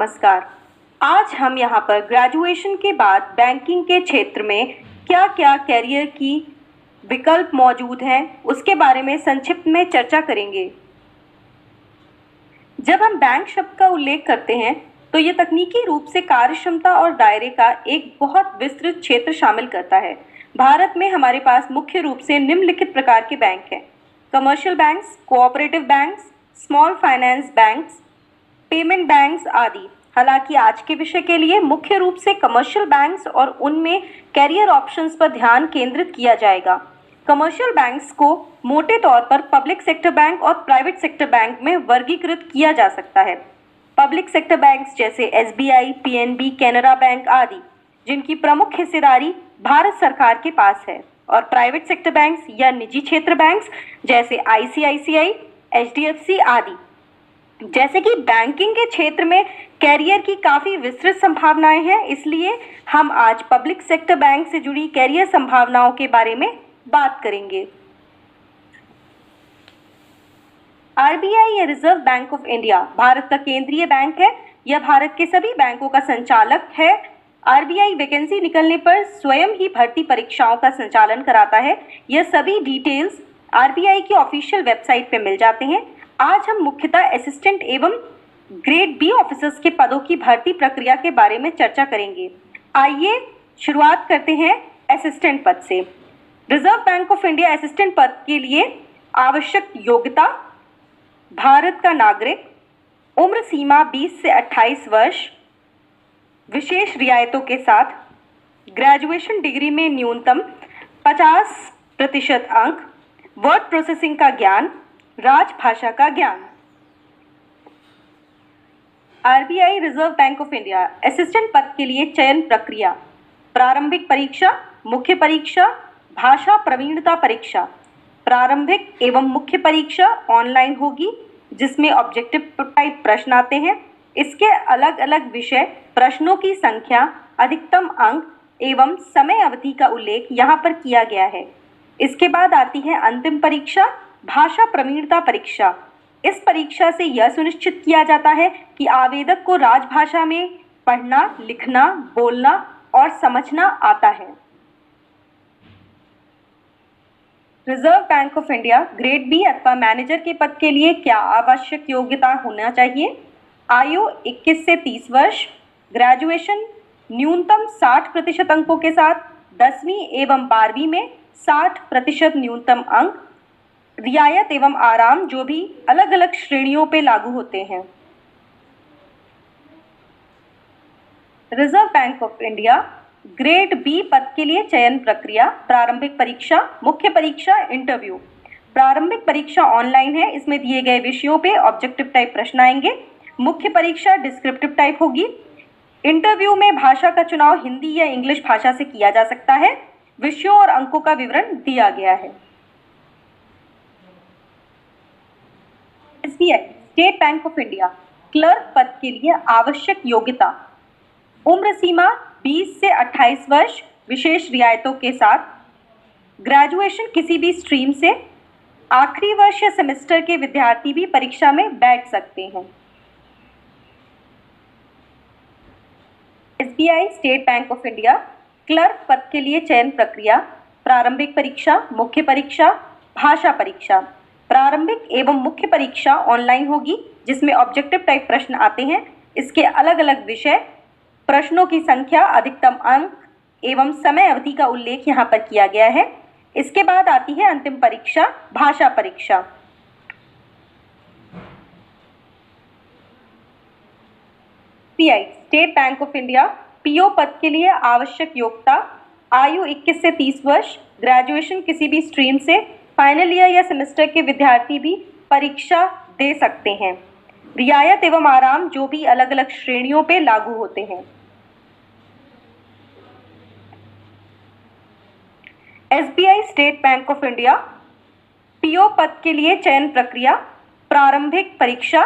नमस्कार। आज हम यहाँ पर ग्रेजुएशन के बाद बैंकिंग के क्षेत्र में क्या क्या करियर की विकल्प मौजूद हैं उसके बारे में संक्षिप्त में चर्चा करेंगे। जब हम बैंक शब्द का उल्लेख करते हैं तो ये तकनीकी रूप से कार्यक्षमता और दायरे का एक बहुत विस्तृत क्षेत्र शामिल करता है। भारत में हमारे पास मुख्य रूप से निम्नलिखित प्रकार के बैंक हैं: commercial banks, cooperative banks, small finance banks, payment banks आदि। हालांकि आज के विषय के लिए मुख्य रूप से कमर्शियल बैंक्स और उनमें कैरियर ऑप्शंस पर ध्यान केंद्रित किया जाएगा। कमर्शियल बैंक्स को मोटे तौर पर पब्लिक सेक्टर बैंक और प्राइवेट सेक्टर बैंक में वर्गीकृत किया जा सकता है। पब्लिक सेक्टर बैंक्स जैसे एसबीआई, पीएनबी, कैनरा बैंक आदि, जिनकी प्रमुख हिस्सेदारी भारत सरकार के पास है, और प्राइवेट सेक्टर बैंक्स या निजी क्षेत्र बैंक्स जैसे आईसीआईसीआई, एचडीएफसी आदि। जैसे कि बैंकिंग के क्षेत्र में कैरियर की काफ़ी विस्तृत संभावनाएं हैं, इसलिए हम आज पब्लिक सेक्टर बैंक से जुड़ी कैरियर संभावनाओं के बारे में बात करेंगे। आरबीआई या reserve Bank of India Bharat का केंद्रीय बैंक है। यह भारत के सभी बैंकों का संचालक है। आरबीआई वैकेंसी निकलने पर स्वयं ही भर्ती परीक्षाओं का संचालन कराता है। यह सभी डिटेल्स आरबीआई की ऑफिशियल वेबसाइट पे मिल जाते हैं। आज हम मुख्यतः असिस्टेंट एवं ग्रेड बी ऑफिसर्स के पदों की भर्ती प्रक्रिया के बारे में चर्चा करेंगे। आइए शुरुआत करते हैं असिस्टेंट पद से। Reserve Bank of India assistant पद के लिए आवश्यक योग्यता: भारत का नागरिक, उम्र सीमा 20 से 28 वर्ष, विशेष रियायतों के साथ ग्रेजुएशन डिग्री में न्यूनतम 50% अंक, वर्ड प्रोसेसिंग का ज्ञान, राजभाषा का ज्ञान। RBI reserve Bank of India assistant पद के लिए चयन प्रक्रिया: प्रारंभिक परीक्षा, मुख्य परीक्षा, भाषा प्रवीणता परीक्षा। प्रारंभिक एवं मुख्य परीक्षा ऑनलाइन होगी, जिसमें ऑब्जेक्टिव टाइप प्रश्न आते हैं। इसके अलग अलग विषय, प्रश्नों की संख्या, अधिकतम अंक एवं समय अवधि का उल्लेख यहाँ पर किया गया है। इसके बाद आती है अंतिम परीक्षा, भाषा प्रवीणता परीक्षा। इस परीक्षा से यह सुनिश्चित किया जाता है कि आवेदक को राजभाषा में पढ़ना, लिखना, बोलना और समझना आता है। Reserve Bank of India grade B अथवा मैनेजर के पद के लिए क्या आवश्यक योग्यता होना चाहिए? आयु 21 से 30 वर्ष, ग्रेजुएशन न्यूनतम 60% अंकों के साथ, 10वीं एवं 12वीं में 60% न्यूनतम अंक, रियायत एवं आराम जो भी अलग अलग श्रेणियों पे लागू होते हैं। Reserve Bank of India grade B पद के लिए चयन प्रक्रिया: प्रारंभिक परीक्षा, मुख्य परीक्षा, इंटरव्यू। प्रारंभिक परीक्षा ऑनलाइन है। इसमें दिए गए विषयों पे ऑब्जेक्टिव टाइप प्रश्न आएंगे। मुख्य परीक्षा डिस्क्रिप्टिव टाइप होगी। इंटरव्यू में भाषा का चुनाव हिंदी या इंग्लिश भाषा से किया जा सकता है। विषयों और अंकों का विवरण दिया गया है। SBI state bank of India clerk पद के लिए आवश्यक योग्यता: उम्र सीमा 20 से 28 वर्ष, विशेष रियायतों के साथ, ग्रेजुएशन किसी भी स्ट्रीम से, आखिरी वर्ष या सेमेस्टर के विद्यार्थी भी परीक्षा में बैठ सकते हैं। SBI state bank of India clerk पद के लिए चयन प्रक्रिया: प्रारंभिक परीक्षा, मुख्य परीक्षा, भाषा परीक्षा। प्रारंभिक एवं मुख्य परीक्षा ऑनलाइन होगी, जिसमें ऑब्जेक्टिव टाइप प्रश्न आते हैं। इसके अलग अलग विषय, प्रश्नों की संख्या, अधिकतम अंक एवं समय अवधि का उल्लेख यहाँ पर किया गया है। इसके बाद आती है अंतिम परीक्षा, भाषा परीक्षा। Pi state bank of India PO पद के लिए आवश्यक योग्यता: आयु 21 से 30 वर्ष, ग्रेजुएशन किसी भी स्ट्रीम से, फाइनल ईयर या सेमेस्टर के विद्यार्थी भी परीक्षा दे सकते हैं। रियायत एवं आराम जो भी अलग अलग श्रेणियों पे लागू होते हैं। SBI state bank of India PO पद के लिए चयन प्रक्रिया: प्रारंभिक परीक्षा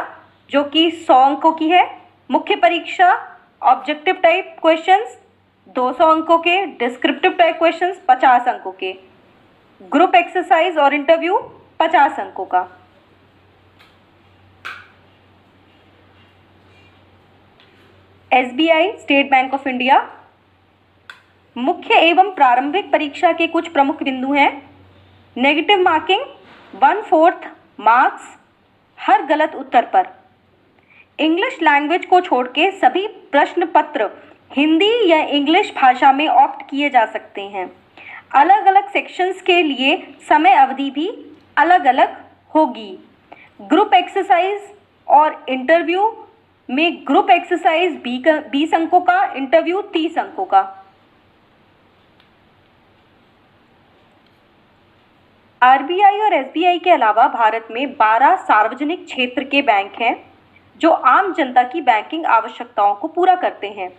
जो कि 100 अंकों की है, मुख्य परीक्षा ऑब्जेक्टिव टाइप क्वेश्चंस 200 अंकों के, डिस्क्रिप्टिव टाइप क्वेश्चंस 50 अंकों के, ग्रुप एक्सरसाइज और इंटरव्यू 50 अंकों का। SBI state bank of India. मुख्य एवं प्रारंभिक परीक्षा के कुछ प्रमुख बिंदु हैं। नेगेटिव मार्किंग 1/4 मार्क्स हर गलत उत्तर पर। इंग्लिश लैंग्वेज को छोड़ के सभी प्रश्न पत्र हिंदी या इंग्लिश भाषा में ऑप्ट किए जा सकते हैं। अलग अलग सेक्शंस के लिए समय अवधि भी अलग अलग होगी। ग्रुप एक्सरसाइज और इंटरव्यू में ग्रुप एक्सरसाइज 20 अंकों का, इंटरव्यू 30 अंकों का। RBI और SBI के अलावा भारत में 12 सार्वजनिक क्षेत्र के बैंक हैं जो आम जनता की बैंकिंग आवश्यकताओं को पूरा करते हैं।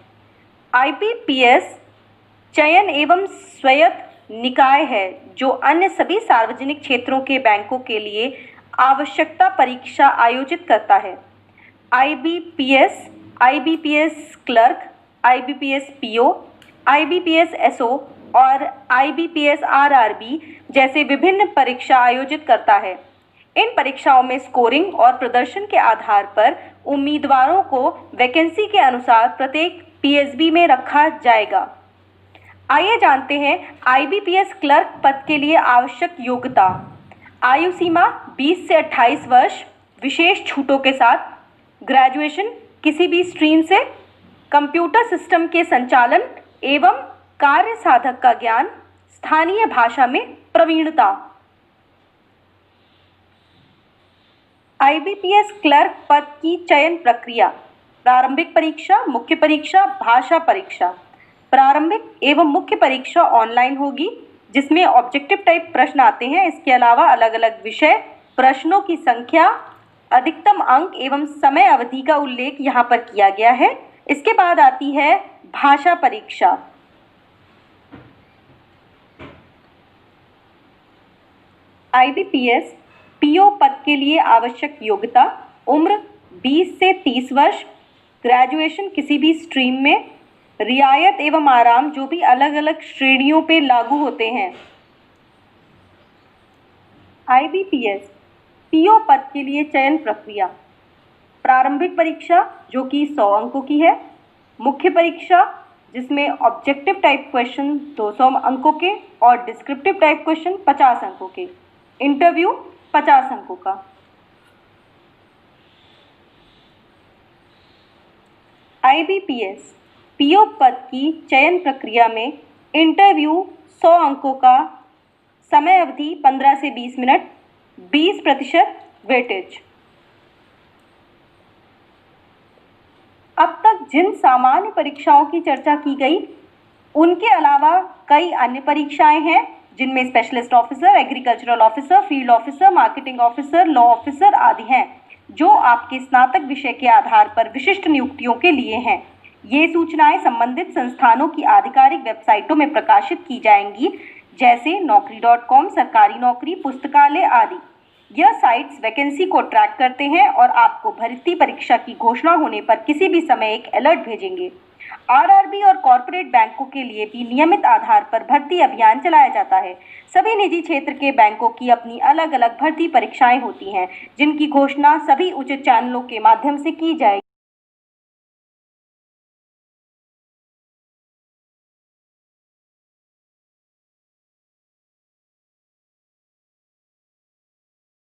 IBPS चयन एवं स्वायत्त निकाय है जो अन्य सभी सार्वजनिक क्षेत्रों के बैंकों के लिए आवश्यकता परीक्षा आयोजित करता है। IBPS, IBPS clerk, IBPS PO, IBPS SO और IBPS RRB जैसे विभिन्न परीक्षा आयोजित करता है। इन परीक्षाओं में स्कोरिंग और प्रदर्शन के आधार पर उम्मीदवारों को वैकेंसी के अनुसार प्रत्येक PSB में रखा जाएगा। आइए जानते हैं IBPS क्लर्क पद के लिए आवश्यक योग्यता। आयु सीमा 20 से 28 वर्ष, विशेष छूटों के साथ। ग्रेजुएशन किसी भी स्ट्रीम से। कंप्यूटर सिस्टम के संचालन एवं कार्य साधक का ज्ञान। स्थानीय भाषा में प्रवीणता। IBPS क्लर्क पद की चयन प्रक्रिया। प्रारंभिक परीक्षा, मुख्य परीक्षा, भाषा परीक्षा। प्रारंभिक एवं मुख्य परीक्षा ऑनलाइन होगी जिसमें ऑब्जेक्टिव टाइप प्रश्न आते हैं। इसके अलावा अलग अलग विषय, प्रश्नों की संख्या, अधिकतम अंक एवं समय अवधि का उल्लेख यहाँ पर किया गया है। इसके बाद आती है भाषा परीक्षा। IBPS PO पद के लिए आवश्यक योग्यता। उम्र 20 से 30 वर्ष, ग्रेजुएशन किसी भी स्ट्रीम में। रियायत एवं आराम जो भी अलग अलग श्रेणियों पे लागू होते हैं। IBPS PO पद के लिए चयन प्रक्रिया। प्रारंभिक परीक्षा जो कि 100 अंकों की है। मुख्य परीक्षा जिसमें ऑब्जेक्टिव टाइप क्वेश्चन 200 अंकों के और डिस्क्रिप्टिव टाइप क्वेश्चन 50 अंकों के। इंटरव्यू 50 अंकों का। IBPS PO पद की चयन प्रक्रिया में इंटरव्यू 100 अंकों का, समय अवधि 15 से 20 मिनट, 20% वेटेज। अब तक जिन सामान्य परीक्षाओं की चर्चा की गई उनके अलावा कई अन्य परीक्षाएं हैं जिनमें specialist officer, agricultural officer, field officer, marketing officer, law officer आदि हैं जो आपके स्नातक विषय के आधार पर विशिष्ट नियुक्तियों के लिए हैं। ये सूचनाएं संबंधित संस्थानों की आधिकारिक वेबसाइटों में प्रकाशित की जाएंगी जैसे naukri.com, सरकारी नौकरी, पुस्तकालय आदि। यह साइट्स वैकेंसी को ट्रैक करते हैं और आपको भर्ती परीक्षा की घोषणा होने पर किसी भी समय एक अलर्ट भेजेंगे। RRB और कॉर्पोरेट बैंकों के लिए भी नियमित आधार पर भर्ती अभियान चलाया जाता है। सभी निजी क्षेत्र के बैंकों की अपनी अलग अलग भर्ती परीक्षाएं होती हैं जिनकी घोषणा सभी उचित चैनलों के माध्यम से की जाएगी।